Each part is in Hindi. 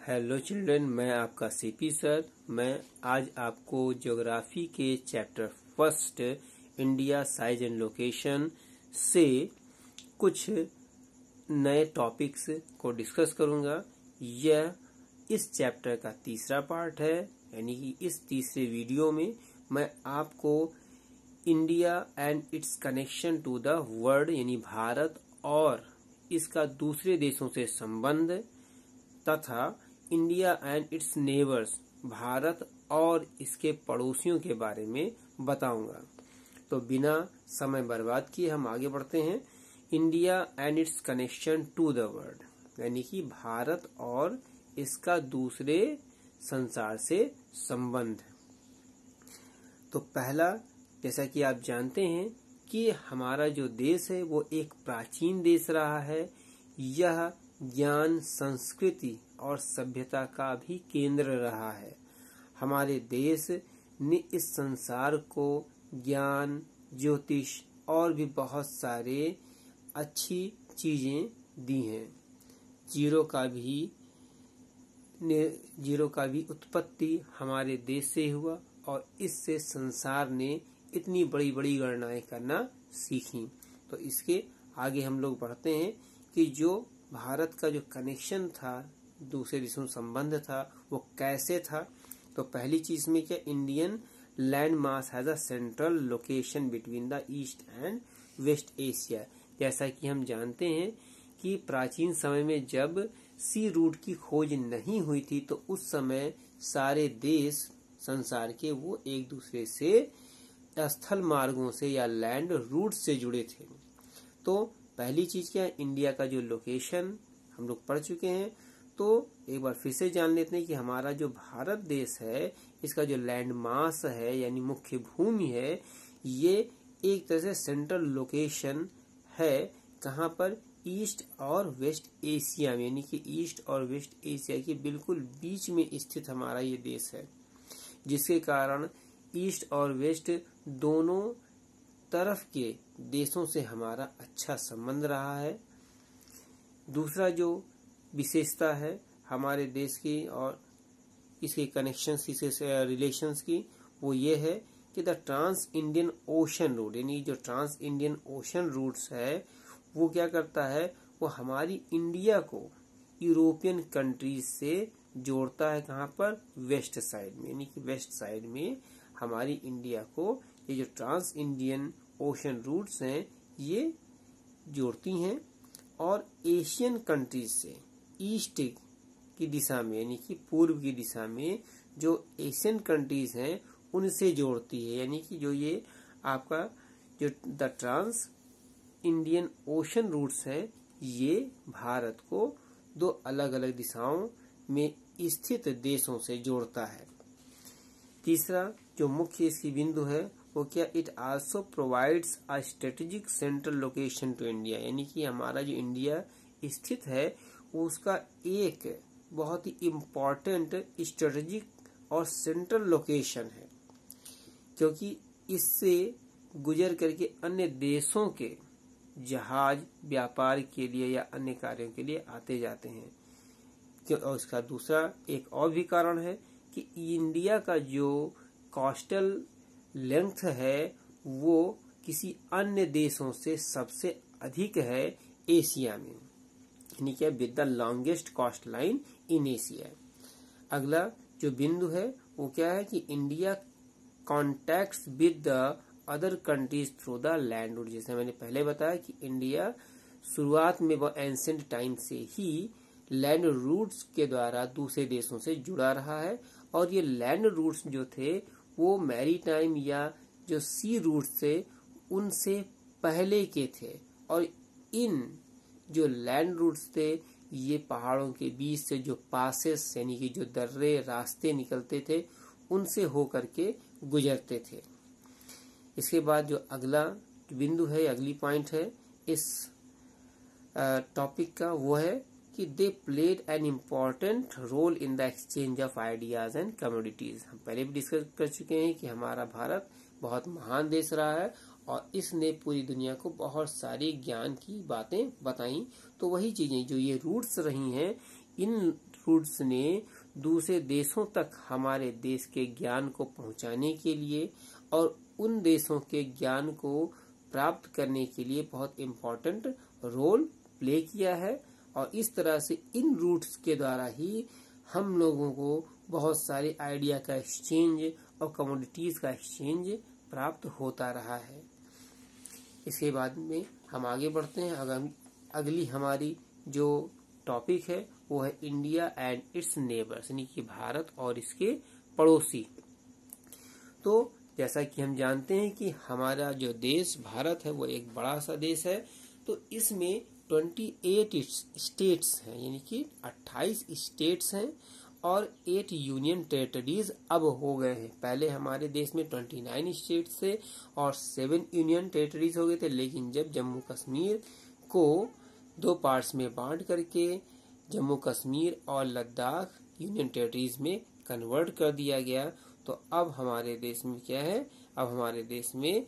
हेलो चिल्ड्रन, मैं आपका सीपी सर। मैं आज आपको ज्योग्राफी के chapter first India size and location से कुछ नए टॉपिक्स को डिस्कस करूंगा। यह इस चैप्टर का तीसरा पार्ट है, यानी कि इस तीसरे वीडियो में मैं आपको India and its connection to the world यानी भारत और इसका दूसरे देशों से संबंध तथा India and its neighbours Bharat और इसके पड़ोसियों के बारे में बताऊंगा। तो बिना समय बर्बाद किए हम आगे बढ़ते हैं। India and its connection to the world, यानी कि भारत और इसका दूसरे संसार से संबंध। तो पहला, जैसा कि आप जानते हैं कि हमारा जो देश है वो एक प्राचीन देश रहा है। यह ज्ञान, संस्कृति और सभ्यता का भी केंद्र रहा है। हमारे देश ने इस संसार को ज्ञान, ज्योतिष और भी बहुत सारे अच्छी चीजें दी हैं। जीरो का भी उत्पत्ति हमारे देश से हुआ और इससे संसार ने इतनी बड़ी बड़ी गणनाएं करना सीखी। तो इसके आगे हम लोग बढ़ते हैं कि जो भारत का जो कनेक्शन था, दूसरे देशों से संबंध था, वो कैसे था। तो पहली चीज में क्या, Indian land mass has a central location between the east and west Asia. जैसा कि हम जानते हैं कि प्राचीन समय में जब सी रूट की खोज नहीं हुई थी तो उस समय सारे देश संसार के वो एक दूसरे से स्थल मार्गों से या लैंड रूट से जुड़े थे। तो पहली चीज क्या है, इंडिया का जो लोकेशन हम लोग पढ़ चुके हैं। तो एक बार फिर से जान लेते हैं कि हमारा जो भारत देश है, इसका जो लैंड मास है यानी मुख्य भूमि है, ये एक तरह से सेंट्रल लोकेशन है। कहाँ पर, ईस्ट और वेस्ट एशिया में, यानी कि ईस्ट और वेस्ट एशिया के बिल्कुल बीच में स्थित हमारा ये देश है, जिसके कारण ईस्ट और वेस्ट दोनों तरफ के देशों से हमारा अच्छा संबंध रहा है। दूसरा जो विशेषता है हमारे देश की और इसके कनेक्शंस की, रिलेशंस की, वो ये है कि the trans Indian ocean route, यानी जो ट्रांस इंडियन ओशन रूट्स है वो क्या करता है, वो हमारी इंडिया को यूरोपियन कंट्रीज से जोड़ता है। कहाँ पर, वेस्ट साइड में, यानी कि वेस्ट साइड में हमारी इंडिया को ये जो ट्रांस इंडियन ओशन रूट्स हैं ये जोड़ती हैं और एशियन कंट्रीज से ईस्ट की दिशा में, यानी कि पूर्व की दिशा में जो एशियन कंट्रीज हैं उनसे जोड़ती है। यानी कि जो ये आपका जो the trans Indian ocean routes है ये भारत को दो अलग अलग दिशाओं में स्थित देशों से जोड़ता है। तीसरा जो मुख्य इसकी बिंदु है वो क्या, it also provides a strategic central location to India, यानी कि हमारा जो इंडिया स्थित है वो उसका एक बहुत ही इम्पोर्टेंट स्ट्रेटेजिक और सेंट्रल लोकेशन है, क्योंकि इससे गुजर करके अन्य देशों के जहाज व्यापार के लिए या अन्य कार्यों के लिए आते जाते हैं। और इसका दूसरा एक और भी कारण है कि इंडिया का जो कोस्टल लेंथ है वो किसी अन्य देशों से सबसे अधिक है एशिया में, यानी क्या, with the longest coast line in Asia. अगला जो बिंदु है वो क्या है कि India contacts with the other countries through the land route. जैसे मैंने पहले बताया कि इंडिया शुरुआत में वो एंशिएंट टाइम से ही लैंड रूट्स के द्वारा दूसरे देशों से जुड़ा रहा है और ये लैंड रूट्स जो थे वो मैरीटाइम या जो सी रूट्स थे उनसे पहले के थे। और इन जो लैंड रूट्स थे ये पहाड़ों के बीच से जो पासेस यानी कि जो दर्रे रास्ते निकलते थे उनसे होकर के गुजरते थे। इसके बाद जो अगला बिंदु है, अगली पॉइंट है इस टॉपिक का, वो है कि they played an important role in the exchange of ideas and commodities. हम पहले भी डिस्कस कर चुके हैं कि हमारा भारत बहुत महान देश रहा है और इसने पूरी दुनिया को बहुत सारी ज्ञान की बातें बताई। तो वही चीजें जो ये रूट्स रही हैं, इन रूट्स ने दूसरे देशों तक हमारे देश के ज्ञान को पहुंचाने के लिए और उन देशों के ज्ञान को प्राप्त करने के लिए बहुत इम्पोर्टेंट रोल प्ले किया है। और इस तरह से इन रूट्स के द्वारा ही हम लोगों को बहुत सारे आइडिया का एक्सचेंज और कमोडिटीज का एक्सचेंज प्राप्त होता रहा है। इसके बाद में हम आगे बढ़ते हैं। अगली हमारी जो टॉपिक है वो है इंडिया एंड इट्स नेबर्स, यानी कि भारत और इसके पड़ोसी। तो जैसा कि हम जानते हैं कि हमारा जो देश भारत है वो एक बड़ा सा देश है। तो इसमें 28 स्टेट्स हैं, यानी कि 28 स्टेट्स हैं और 8 यूनियन टेरिटरीज अब हो गए हैं। पहले हमारे देश में 29 स्टेट्स थे और 7 यूनियन टेरिटरीज हो गए थे, लेकिन जब जम्मू कश्मीर को 2 पार्ट्स में बांट करके जम्मू कश्मीर और लद्दाख यूनियन टेरिटरीज में कन्वर्ट कर दिया गया, तो अब हमारे देश में क्या है, अब हमारे देश में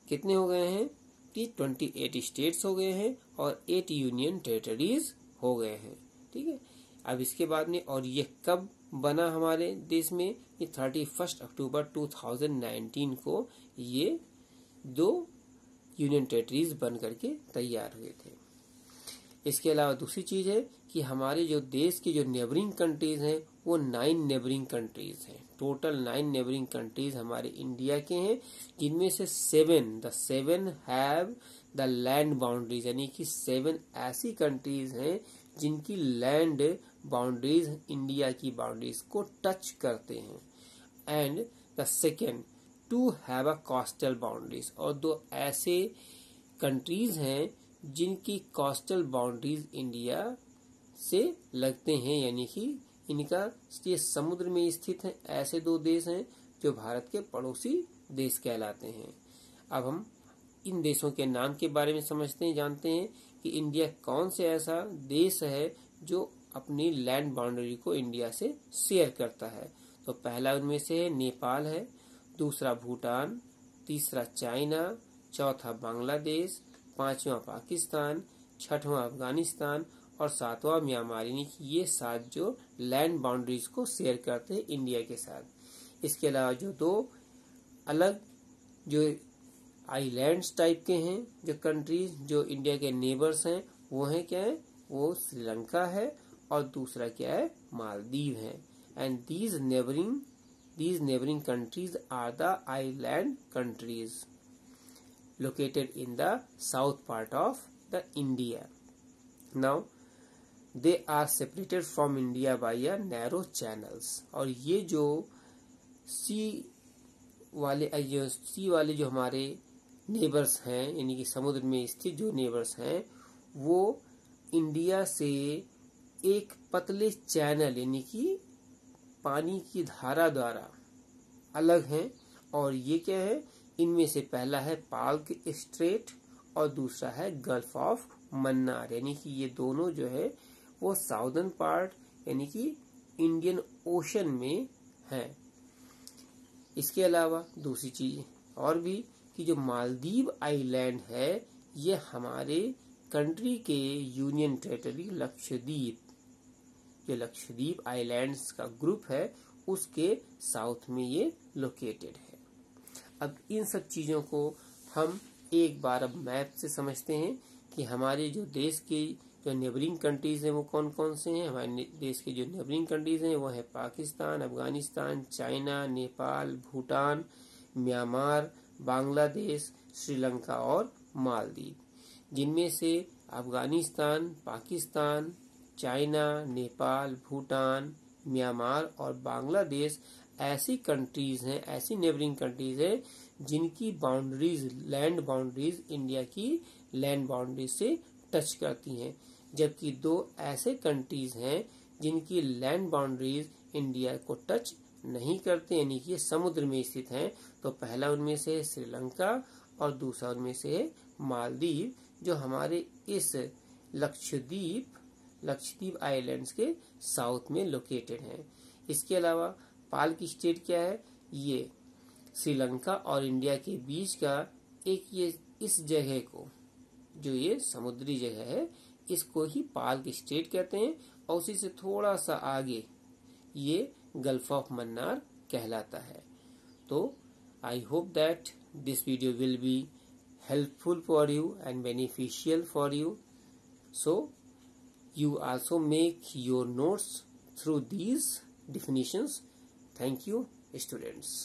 कितने हो गए हैं कि 28 स्टेट्स हो गए हैं और 8 यूनियन टेरिटरीज हो गए हैं। ठीक है। अब इसके बाद में, और ये कब बना हमारे देश में, ये 31 अक्टूबर 2019 को ये 2 यूनियन टेरिटरीज बन करके तैयार हुए थे। इसके अलावा दूसरी चीज है कि हमारे जो देश के जो नेबरिंग कंट्रीज हैं वो 9 नेबरिंग कंट्रीज हैं। टोटल 9 नेबरिंग कंट्रीज हमारे इंडिया के हैं, जिनमें से 7 हैव द लैंड बाउंड्रीज, यानी कि 7 ऐसी कंट्रीज हैं जिनकी लैंड बाउंड्रीज इंडिया की बाउंड्रीज को टच करते हैं। And the second 2 have a coastal boundaries, और 2 ऐसे कंट्रीज हैं जिनकी कोस्टल बाउंड्रीज इंडिया से लगते हैं, यानी कि इनका ये समुद्र में स्थित है। ऐसे 2 देश हैं जो भारत के पड़ोसी देश कहलाते हैं। अब हम इन देशों के नाम के बारे में समझते हैं, जानते हैं कि इंडिया कौन से ऐसा देश है जो अपनी लैंड बाउंड्री को इंडिया से शेयर करता है। तो पहला उनमें से नेपाल है, दूसरा भूटान, तीसरा चाइना, चौथा बांग्लादेश, 5वां पाकिस्तान, 6वां अफगानिस्तान और 7वां म्यांमार, यानी कि ये 7 जो लैंड बाउंड्रीज को शेयर करते हैं इंडिया के साथ। इसके अलावा जो 2 अलग जो आइलैंड्स टाइप के हैं, जो कंट्रीज जो इंडिया के नेबर्स हैं, वो हैं क्या है, वो श्रीलंका है और दूसरा क्या है, मालदीव है। And these neighbouring countries are the island countries located in the south part of the India. Now they are separated from India by a narrow channels. और ये जो सी वाले जो हमारे नेबर्स हैं, यानी कि समुद्र में स्थित जो नेबर्स हैं, वो इंडिया से एक पतले चैनल यानी कि पानी की धारा द्वारा अलग हैं। और ये क्या है, इनमें से पहला है पाल्क स्ट्रेट और दूसरा है गल्फ ऑफ मन्नार, यानी कि ये दोनों जो है वो साउदर्न पार्ट यानी कि इंडियन ओशन में है। इसके अलावा दूसरी चीज और भी कि जो मालदीव आइलैंड है, ये हमारे कंट्री के यूनियन टेरिटरी लक्षद्वीप, जो लक्षद्वीप आइलैंड्स का ग्रुप है, उसके साउथ में ये लोकेटेड है। अब इन सब चीजों को हम एक बार अब मैप से समझते हैं कि हमारे जो देश के जो नेबरिंग कंट्रीज हैं वो कौन कौन से हैं। हमारे देश के जो नेबरिंग कंट्रीज हैं वो है पाकिस्तान, अफगानिस्तान, चाइना, नेपाल, भूटान, म्यांमार, बांग्लादेश, श्रीलंका और मालदीव, जिनमें से अफगानिस्तान, पाकिस्तान, चाइना, नेपाल, भूटान, म्यांमार और बांग्लादेश ऐसी कंट्रीज हैं, ऐसी नेबरिंग कंट्रीज हैं जिनकी बाउंड्रीज, लैंड बाउंड्रीज इंडिया की लैंड बाउंड्री से टच करती हैं। जबकि 2 ऐसे कंट्रीज हैं जिनकी लैंड बाउंड्रीज इंडिया को टच नहीं करते, यानी कि समुद्र में स्थित हैं। तो पहला उनमें से है श्रीलंका और दूसरा उनमें से है मालदीव, जो हमारे इस लक्षद्वीप आइलैंड्स के साउथ में लोकेटेड हैं। इसके अलावा पाल्क स्टेट क्या है, ये श्रीलंका और इंडिया के बीच का एक ये इस जगह को, जो ये समुद्री जगह है, इसको ही पाल्क स्टेट कहते हैं और उसी से थोड़ा सा आगे ये गल्फ ऑफ मन्नार कहलाता है। तो I hope that this video will be helpful for you and beneficial for you. So you also make your notes through these definitions. Thank you, students.